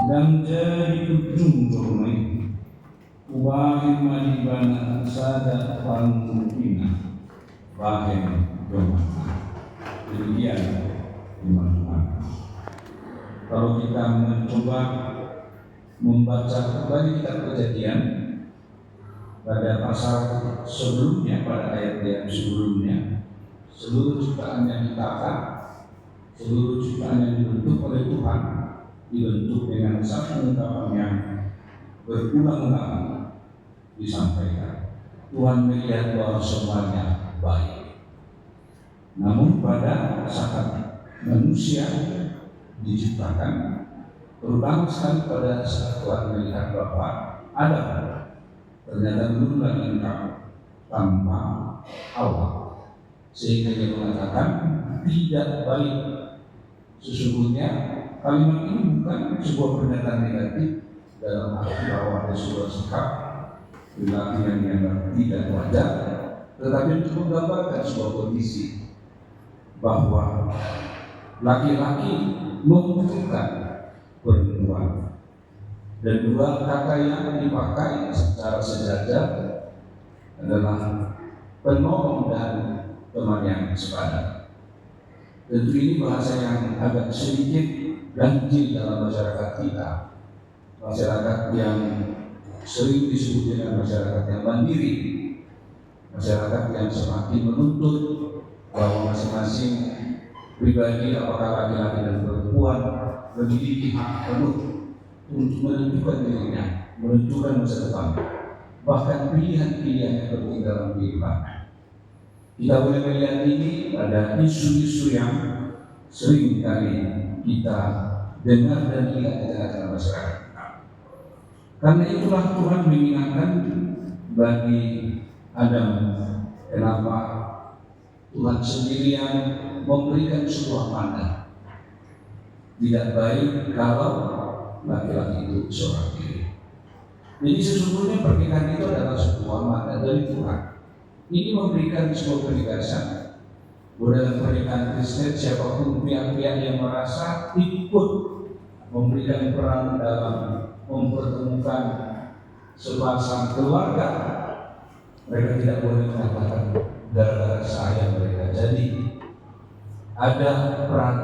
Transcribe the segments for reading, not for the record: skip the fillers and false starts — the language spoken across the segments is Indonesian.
dan jadi ujung dormai ubahin malibana sada pangkina bahen dormai. Demikian teman-teman. Kalau kita mencoba membaca kembali kitab Kejadian pada pasal sebelumnya, pada ayat yang sebelumnya, seluruh ciptaan yang ditata, seluruh ciptaan yang dibentuk oleh Tuhan dibentuk dengan satu ungkapan yang berulang-ulang disampaikan. Tuhan melihat bahwa semuanya baik. Namun pada saat manusia diciptakan, terutama sekali pada saat Tuhan melihat bahwa Adam ternyata belum lengkap tanpa Hawa, sehingga dia mengatakan tidak baik. Sesungguhnya kalimat ini bukan sebuah pernyataan negatif dalam arti bahwa ada sebuah sikap perilaku yang dianggap tidak wajar, tetapi untuk menggambarkan sebuah kondisi bahwa laki-laki membutuhkan perempuan, dan dua kata yang dipakai secara sejajar adalah penolong dan teman yang sepadan. Tentu ini bahasa yang agak sedikit ganjil dalam masyarakat kita, masyarakat yang sering disebut dengan masyarakat yang mandiri, masyarakat yang semakin menuntut bahwa masing-masing pribadi, apakah laki-laki dan perempuan, memiliki hak penuh untuk menentukan dirinya, menentukan masa depan, bahkan pilihan-pilihan yang penting dalam kehidupan. Kita boleh melihat ini pada isu-isu yang sering kali kita dengar dan lihat di tengah-tengah masyarakat kita. Karena itulah Tuhan mengingatkan bagi Adam, kenapa Tuhan sendirian memberikan sebuah mandat. Tidak baik kalau laki-laki itu seorang diri. Jadi sesungguhnya pernikahan itu adalah sebuah mandat dari Tuhan. Ini memberikan sebuah penegasan bahwa dalam pernikahan Kristen, siapapun pihak-pihak yang merasa ikut memberikan peran dalam mempertemukan sepasang keluarga, mereka tidak boleh mengatakan gara-gara saya mereka jadi. Ada peran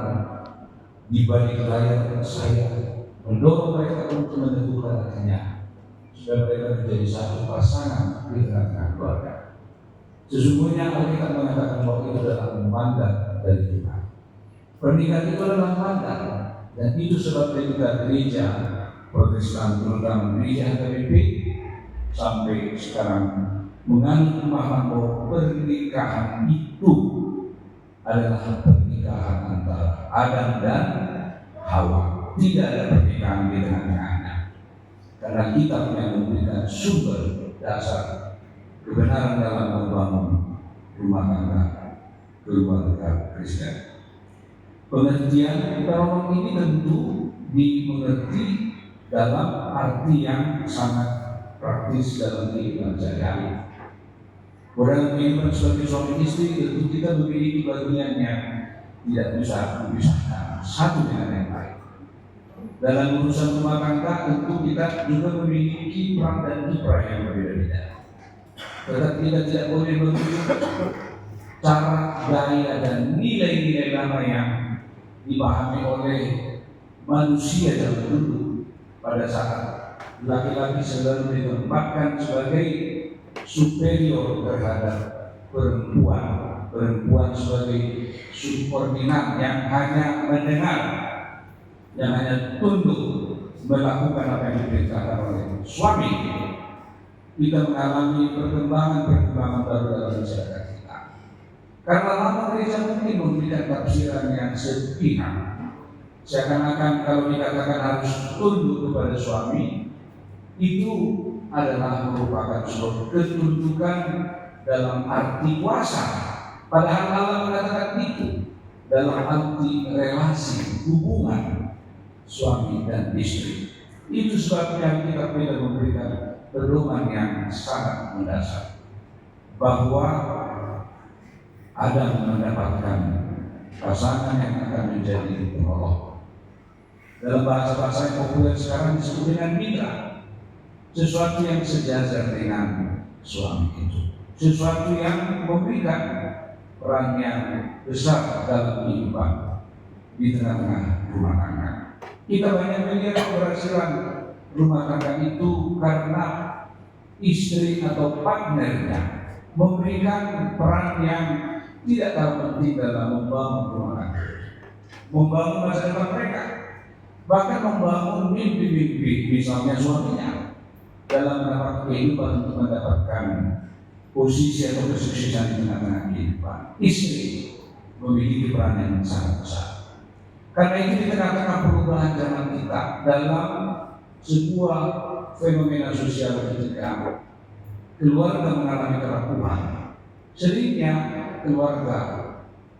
di balik layar saya mendorong mereka untuk menentukan hatinya supaya mereka menjadi satu pasangan di tengah-tengah keluarga. Sesungguhnya Alkitab mengatakan bahwa itu adalah mandat dari Tuhan. Pernikahan itu adalah mandat, dan itu sebabnya kita gereja Protestan, terutama gereja HKBP sampai sekarang menganut pemahaman bahwa pernikahan itu adalah pernikahan antara Adam dan Hawa. Tidak ada pernikahan di tengah-tengahnya, karena kita yang memberikan sumber dasar kebenaran dalam membangun rumah tangga keluarga Kristen. Pengertian penolong ini tentu dimengerti dalam arti yang sangat praktis dalam kehidupan sehari-hari. Dalam kehidupan sebagai suami istri, tentu kita memiliki bagian yang tidak bisa dipisahkan satu dengan yang lain. Dalam urusan rumah tangga, tentu kita juga memiliki peran dan kiprah yang berbeda-beda. Tetapi kita tidak boleh menunjuk cara, gaya, dan nilai-nilai lama yang dipahami oleh manusia yang dulu pada saat laki-laki selalu ditempatkan sebagai superior terhadap perempuan, perempuan sebagai subordinat yang hanya mendengar, yang hanya tunduk melakukan apa yang diperintahkan oleh suami. Kita mengalami perkembangan baru dalam masyarakat kita. Karena lama gereja mungkin memberikan tafsiran yang sepihak, seakan-akan kalau dikatakan harus tunduk kepada suami, itu adalah merupakan sebuah ketundukan dalam arti kuasa. Padahal Allah mengatakan itu dalam arti relasi, hubungan suami dan istri. Itu sebabnya kita perlu memberikan pedoman yang sangat mendasar bahwa Adam mendapatkan pasangan yang akan menjadi penolong. Dalam bahasa-bahasa yang populer sekarang disebut dengan mitra. Sesuatu yang sejajar dengan suami itu, sesuatu yang memberikan peran yang besar dalam kehidupan di tengah-tengah rumah tangga. Kita banyak melihat keberhasilan rumah tangga itu karena istri atau partnernya memberikan peran yang tidak kalah penting dalam membangun rumah tangga, membangun masa depan mereka, bahkan membangun mimpi-mimpi misalnya suaminya dalam mendapat kehidupan untuk mendapatkan posisi atau kesuksesan di tengah-tengah kehidupan. Istri memiliki peran yang sangat besar. Karena itu di tengah-tengah perubahan zaman kita dalam sebuah fenomena sosial ketika keluarga mengalami kerapuhan, seringnya keluarga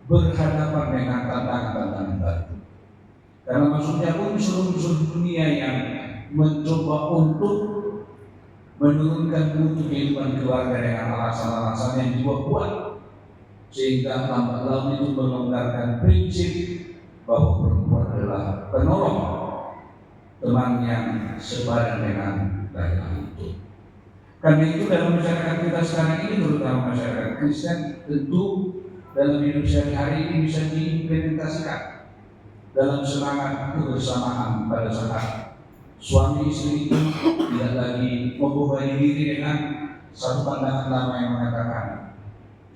berhadapan dengan tantangan-tantangan baru. Karena maksudnya unsur-unsur dunia yang mencoba untuk menurunkan mutu kehidupan keluarga dengan alasan-alasan yang dibuat-buat, sehingga lambat laun itu melonggarkan prinsip bahwa perempuan adalah penolong, teman yang sepadan dengan laki-laki itu. Karena itu dalam masyarakat kita sekarang ini, terutama masyarakat Kristen, tentu dalam hidup sehari-hari ini bisa diimplementasikan dalam semangat kebersamaan pada saat suami istri itu tidak lagi membebani diri dengan satu pandangan lama yang mengatakan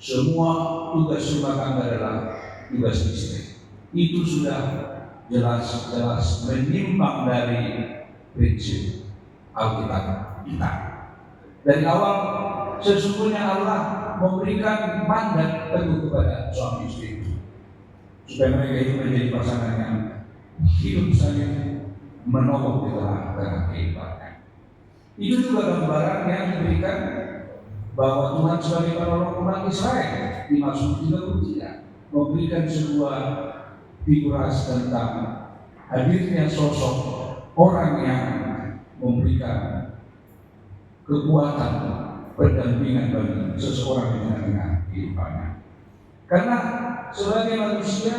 semua tugas rumah tangga adalah tugas istri. Itu sudah jelas-jelas menyimpang dari prinsip Alkitab kita. Dari awal sesungguhnya Allah memberikan mandat teguh kepada suami istri itu supaya mereka itu menjadi pasangan yang hidup saling menolong di tengah kehidupannya. Itu juga gambaran yang diberikan bahwa Tuhan sebagai penolong umat Israel di Mazmur 33 memberikan sebuah figurasi tentang hadirnya sosok orang yang memberikan kekuatan pendampingan bagi seseorang di tengah-tengah kehidupannya. Karena sebagai manusia,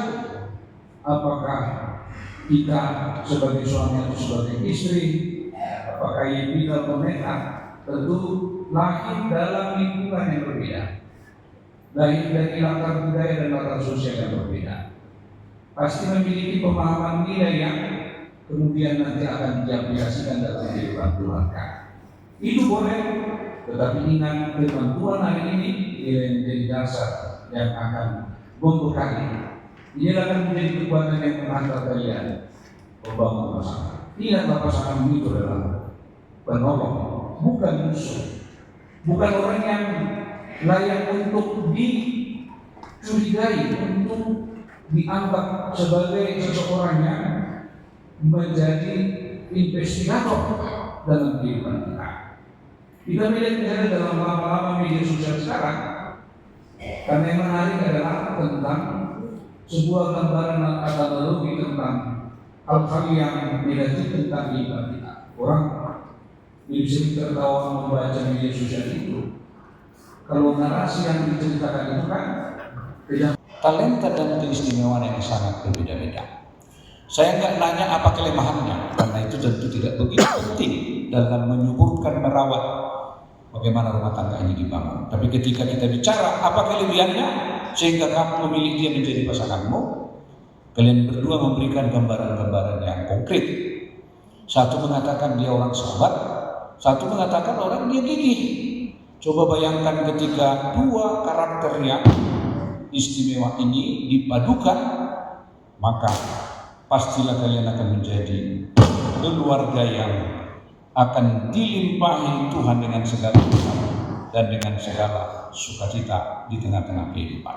apakah kita sebagai suami atau sebagai istri, apakah kita pendeta, tentu lahir dalam lingkungan yang berbeda, lahir dari latar budaya dan latar sosial yang berbeda, pasti memiliki pemahaman nilai yang kemudian nanti akan diaplikasikan dalam kehidupan keluarga. Itu boleh, tetapi ingat firman Tuhan hari ini nilai menjadi dasar yang akan membekali. Ini akan menjadi kekuatan yang menghantar kalian membangun pasangan. Ingatlah pasangan itu adalah penolong, bukan musuh, bukan orang yang layak untuk dicurigai, untuk dianggap sebagai seseorang yang menjadi investigator dalam kehidupan kita. Kita melihat misalnya dalam lama-lama media sosial sekarang, karena yang menarik adalah tentang sebuah gambaran analogi tentang hal-hal yang negatif tentang kehidupan kita. Orang bisa tertawa membaca media sosial itu. Kalau narasi yang diceritakan itu kan talenta dan keistimewaan yang sangat berbeda-beda. Saya nggak nanya apa kelemahannya, karena itu tentu tidak begitu penting dalam menyuburkan, merawat bagaimana rumah tangga ini dibangun. Tapi ketika kita bicara apa kelebihannya sehingga kamu memilih dia menjadi pasanganmu, kalian berdua memberikan gambaran-gambaran yang konkret. Satu mengatakan dia orang sabar, satu mengatakan orang dia gigih. Coba bayangkan ketika dua karakter yang istimewa ini dipadukan, maka pastilah kalian akan menjadi keluarga yang akan dilimpahi Tuhan dengan segala berkat dan dengan segala sukacita di tengah-tengah kehidupan.